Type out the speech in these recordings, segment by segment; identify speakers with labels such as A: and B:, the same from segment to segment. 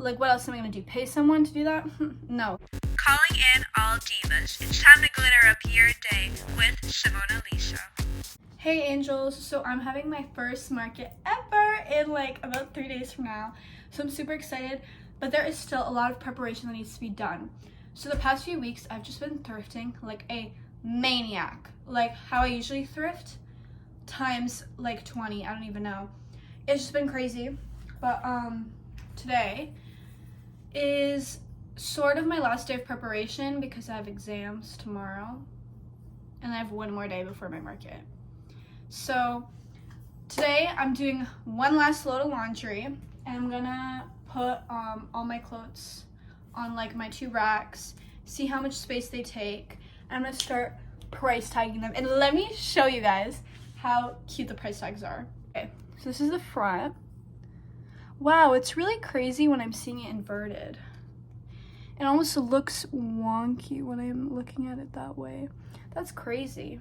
A: like what else am I gonna do? Pay someone to do that? No.
B: Calling in all divas. It's time to glitter up your day with Simonalisa.
A: Hey angels, so I'm having my first market ever in like about 3 days from now. So I'm super excited, but there is still a lot of preparation that needs to be done. So the past few weeks I've just been thrifting like a maniac. Like how I usually thrift times like 20, I don't even know. It's just been crazy. But today is sort of my last day of preparation because I have exams tomorrow and I have one more day before my market. So today I'm doing one last load of laundry and I'm gonna put all my clothes on like my 2 racks, see how much space they take, and I'm gonna start price tagging them. And let me show you guys how cute the price tags are. Okay, so this is the front. Wow, it's really crazy when I'm seeing it inverted. It almost looks wonky when I'm looking at it that way. That's crazy.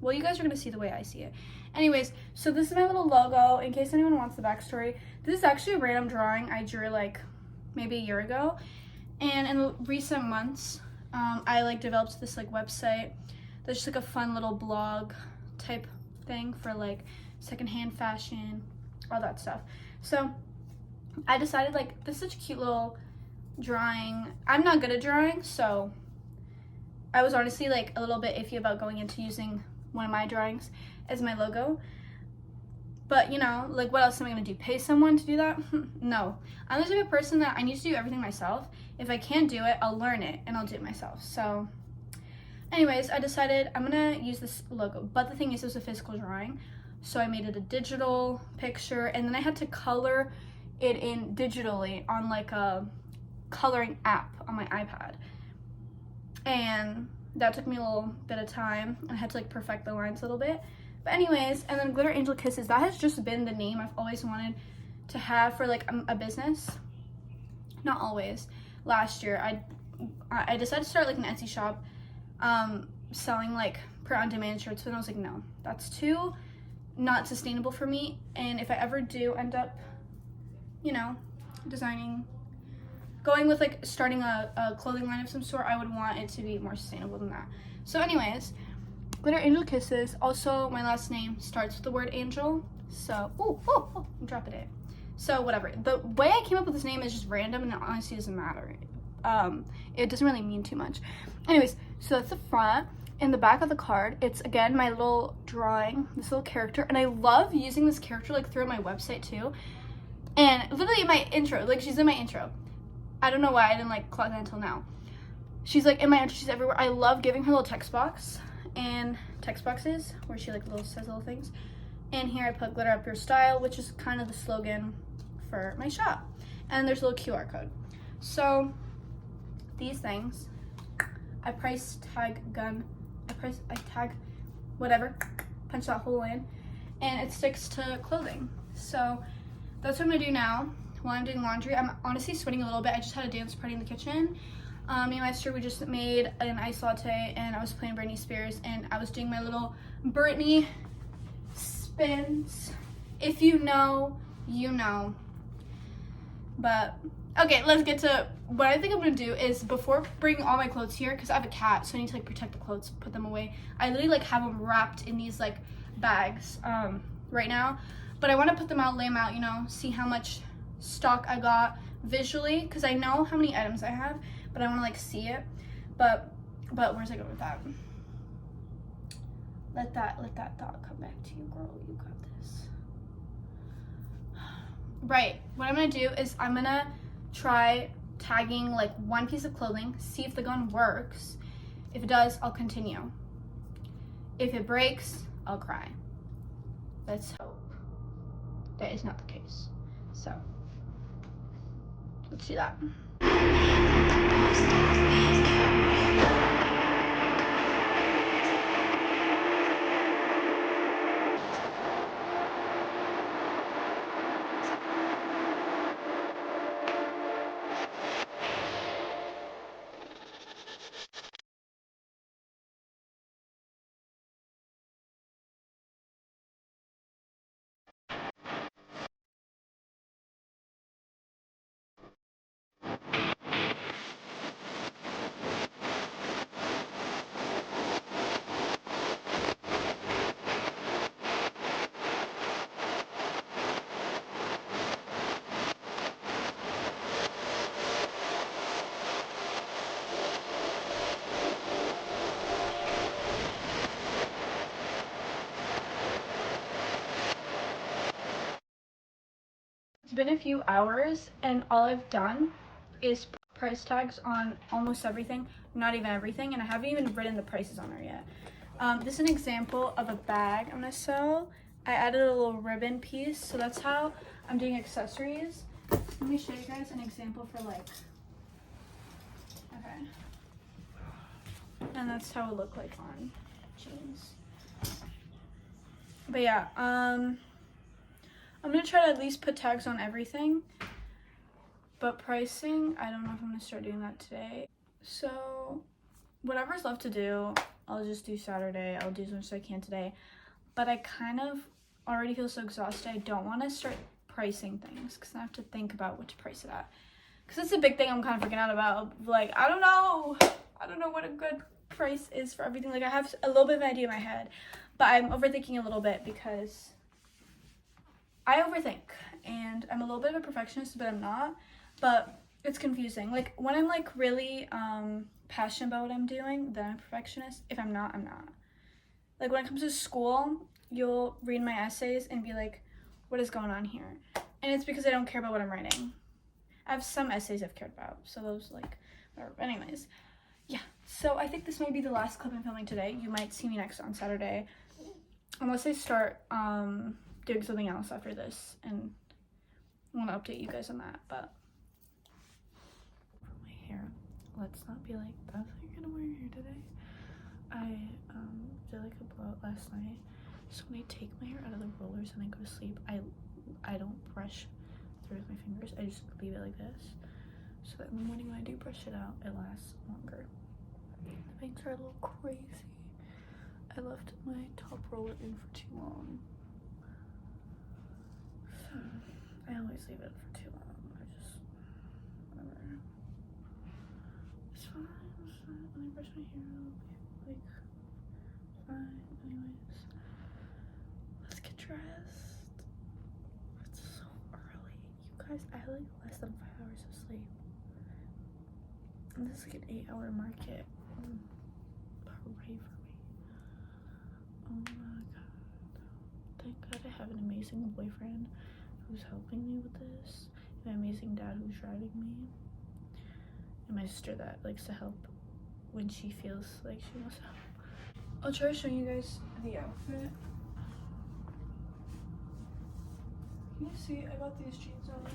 A: Well, you guys are gonna see the way I see it. Anyways, so this is my little logo. In case anyone wants the backstory, this is actually a random drawing I drew like maybe a year ago. And in recent months, I like developed this like website that's just like a fun little blog type thing for like secondhand fashion, all that stuff. So I decided like this is such a cute little drawing. I'm not good at drawing, so I was honestly like a little bit iffy about going into using one of my drawings as my logo. But you know, like what else am I gonna do? Pay someone to do that? No. I'm the type of person that I need to do everything myself. If I can't do it, I'll learn it and I'll do it myself. So anyways, I decided I'm gonna use this logo. But the thing is, it was a physical drawing. So I made it a digital picture and then I had to color it in digitally on like a coloring app on my iPad. And that took me a little bit of time. I had to like perfect the lines a little bit. But anyways, and then Glitter Angel Kisses, that has just been the name I've always wanted to have for like a business. Not always. Last year, I decided to start like an Etsy shop selling like print-on-demand shirts, but I was like, no, that's too not sustainable for me. And if I ever do end up, you know, going with like starting a clothing line of some sort, I would want it to be more sustainable than that. So anyways, Glitter Angel Kisses. Also, my last name starts with the word angel. So, I'm dropping it. So whatever. The way I came up with this name is just random and it honestly doesn't matter. It doesn't really mean too much. Anyways, so that's the front. In the back of the card, it's again my little drawing, this little character. And I love using this character like throughout my website too. And literally in my intro, like she's in my intro. I don't know why I didn't like clock that until now. She's like in my intro, she's everywhere. I love giving her little text box and text boxes where she like says little things. And here I put glitter up your style, which is kind of the slogan for my shop. And there's a little QR code. So these things, I tag whatever, punch that hole in, and it sticks to clothing. So that's what I'm gonna do now while I'm doing laundry. I'm honestly sweating a little bit. I just had a dance party in the kitchen. Me and my sister, we just made an iced latte and I was playing Britney Spears and I was doing my little Britney spins. If you know, you know. But okay, let's get to what I think I'm gonna do is before bringing all my clothes here, because I have a cat, so I need to like protect the clothes, put them away. I literally like have them wrapped in these like bags right now, but I want to put them out, lay them out, you know, see how much stock I got visually, because I know how many items I have, but I want to like see it. But where's I go with that? Let that thought come back to you, girl. You got this. Right, what I'm gonna do is I'm gonna try tagging like one piece of clothing, see if the gun works. If it does, I'll continue. If it breaks, I'll cry. Let's hope that is not the case. So let's do that. been a few hours and all I've done is price tags on almost everything, not even everything, and I haven't even written the prices on there yet. This is an example of a bag I'm gonna sew. I added a little ribbon piece, so that's how I'm doing accessories. Let me show you guys an example for like, okay. And that's how it looked like on jeans. But yeah, I'm gonna try to at least put tags on everything. But pricing, I don't know if I'm gonna start doing that today. So whatever's left to do, I'll just do Saturday. I'll do as much as I can today. But I kind of already feel so exhausted. I don't want to start pricing things because I have to think about what to price it at. Because it's a big thing I'm kind of freaking out about. Like, I don't know what a good price is for everything. Like, I have a little bit of an idea in my head, but I'm overthinking a little bit because I overthink. And I'm a little bit of a perfectionist, but I'm not. But it's confusing. Like, when I'm like really passionate about what I'm doing, then I'm a perfectionist. If I'm not, I'm not. Like, when it comes to school, you'll read my essays and be like, what is going on here? And it's because I don't care about what I'm writing. I have some essays I've cared about, so those, like, whatever. Anyways, yeah. So I think this might be the last clip I'm filming today. You might see me next on Saturday, unless I start doing something else after this, and I want to update you guys on that. But my hair, let's not be like, that's how you're gonna wear your hair today. I did like a blowout last night, so when I take my hair out of the rollers and I go to sleep, I don't brush through with my fingers. I just leave it like this, so that in the morning when I do brush it out, it lasts longer. The bangs are a little crazy. I left my top roller in for too long, so I always leave it for too long. I just, whatever. It's fine. Let me brush my hair like fine. Anyways, let's get dressed. It's so early, you guys. I had like less than 5 hours of sleep, and this is like an 8-hour market. Hooray for me. Oh my god. Thank god I have an amazing boyfriend who's helping me with this, and an amazing dad who's driving me, and my sister that likes to help when she feels like she wants help. I'll try showing you guys the outfit. Can you see? I got these jeans on.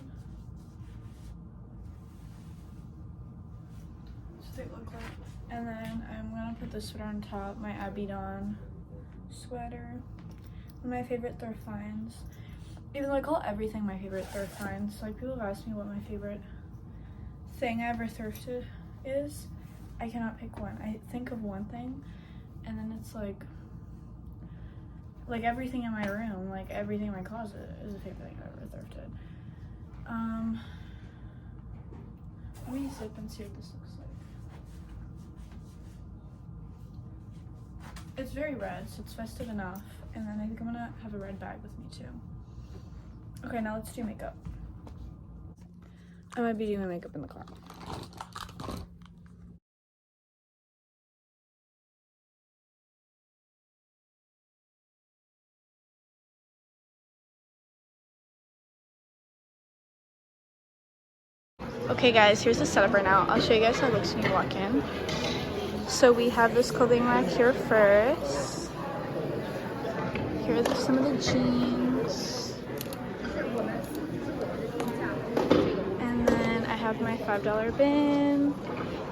A: So they look like. And then I'm gonna put this sweater on top, my Abidon sweater. One of my favorite thrift finds. Even though I call everything my favorite thrift finds. Like, people have asked me what my favorite thing I ever thrifted is. I cannot pick one. I think of one thing, and then it's like everything in my room, like everything in my closet is a favorite thing I've ever thrifted. Let me zip and see what this looks like. It's very red, so it's festive enough. And then I think I'm gonna have a red bag with me too. Okay, now let's do makeup. I might be doing my makeup in the car. Okay guys, here's the setup right now. I'll show you guys how it looks when you walk in. So we have this clothing rack here first. Here are some of the jeans. And then I have my $5 bin.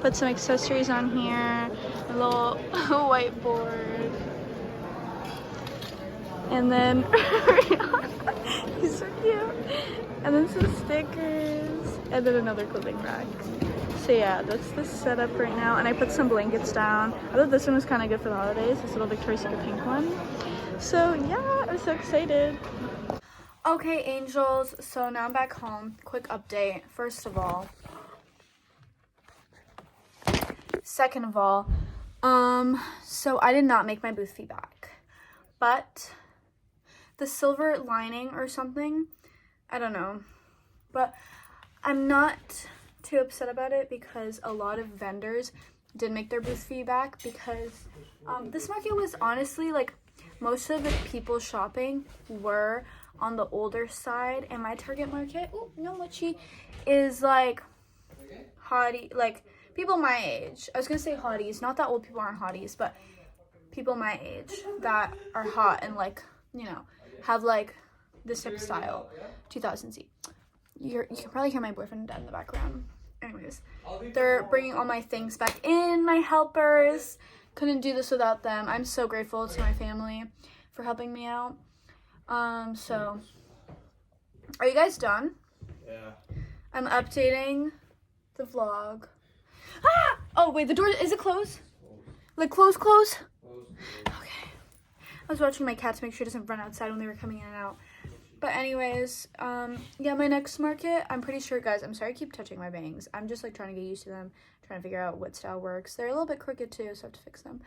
A: Put some accessories on here. A little whiteboard. And then, he's so cute. And then some stickers. And then another clothing rack. So yeah, that's the setup right now. And I put some blankets down. I thought this one was kind of good for the holidays. This little Victoria's Secret pink one. So yeah, I'm so excited. Okay, angels. So now I'm back home. Quick update. First of all. Second of all. So I did not make my booth fee back. But the silver lining or something, I don't know. But I'm not too upset about it because a lot of vendors did make their booth fee back because this market was honestly like most of the people shopping were on the older side, and my target market, no mochi, is like hottie, like people my age. I was gonna say hotties, not that old people aren't hotties, but people my age that are hot and like, you know, have like this type of style. 2000Z. You can probably hear my boyfriend and dad in the background. Anyways, they're bringing all my things back in, my helpers. Couldn't do this without them. I'm so grateful to my family for helping me out. So are you guys done?
C: Yeah.
A: I'm updating the vlog. Ah! Oh wait, the door, is it closed? Like close. Okay. I was watching my cat to make sure it doesn't run outside when they were coming in and out. But anyways, yeah, my next market, I'm pretty sure, guys, I'm sorry I keep touching my bangs. I'm just like trying to get used to them, trying to figure out what style works. They're a little bit crooked too, so I have to fix them.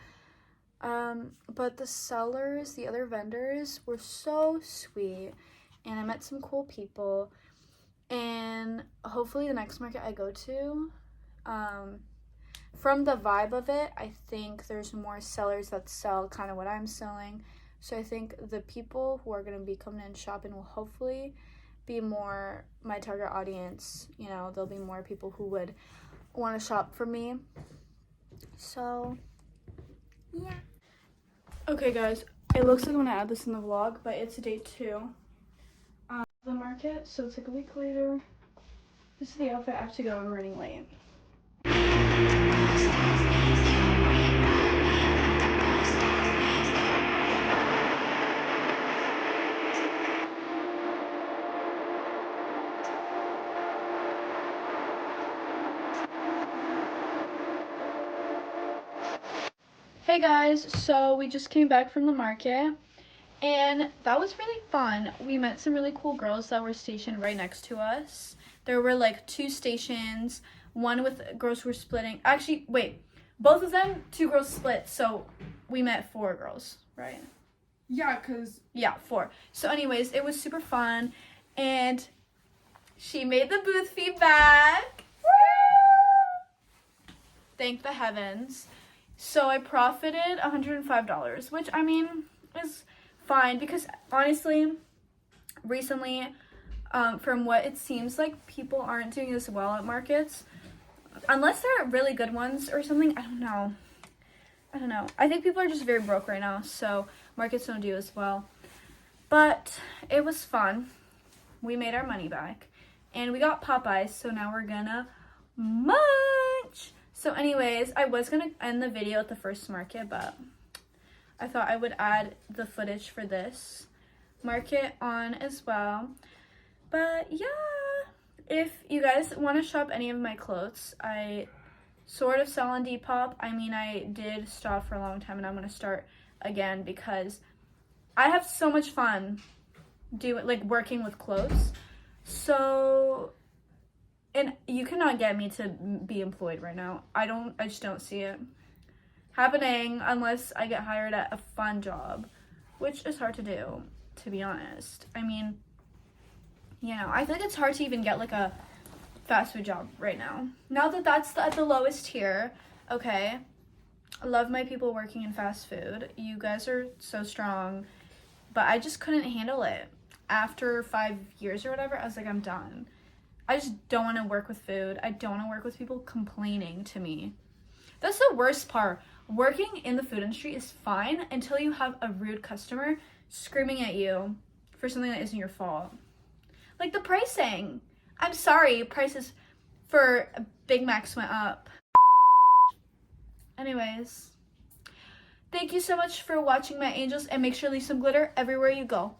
A: But the sellers, the other vendors were so sweet, and I met some cool people. And hopefully the next market I go to, from the vibe of it, I think there's more sellers that sell kind of what I'm selling. So I think the people who are going to be coming in shopping will hopefully be more my target audience. You know, there'll be more people who would want to shop from me. So, yeah. Okay, guys, it looks like I'm going to add this in the vlog, but it's day 2 of the market. So it's like a week later. This is the outfit I have to go. I'm running late. Hey guys, so we just came back from the market, and that was really fun. We met some really cool girls that were stationed right next to us. There were like 2 stations, one with girls who were splitting. Actually, wait, both of them, 2 girls split, so we met 4 girls, right?
C: Yeah, cause
A: Yeah, 4. So anyways, it was super fun, and she made the booth fee back. Thank the heavens. So I profited $105, which I mean is fine, because honestly, recently, from what it seems like, people aren't doing as well at markets, unless they're really good ones or something. I don't know. I think people are just very broke right now, so markets don't do as well. But it was fun. We made our money back, and we got Popeyes, so now we're gonna munch. So anyways, I was going to end the video at the first market, but I thought I would add the footage for this market on as well. But yeah, if you guys want to shop any of my clothes, I sort of sell on Depop. I mean, I did stop for a long time, and I'm going to start again because I have so much fun working with clothes. So... And you cannot get me to be employed right now. I just don't see it happening unless I get hired at a fun job, which is hard to do, to be honest. I mean, you know, I think it's hard to even get like a fast food job right now. Now that that's at the lowest tier, okay. I love my people working in fast food. You guys are so strong, but I just couldn't handle it. After 5 years or whatever, I was like, I'm done. I just don't want to work with food. I don't want to work with people complaining to me. That's the worst part. Working in the food industry is fine until you have a rude customer screaming at you for something that isn't your fault. Like the pricing. I'm sorry, prices for Big Macs went up. Anyways, thank you so much for watching, my angels, and make sure to leave some glitter everywhere you go.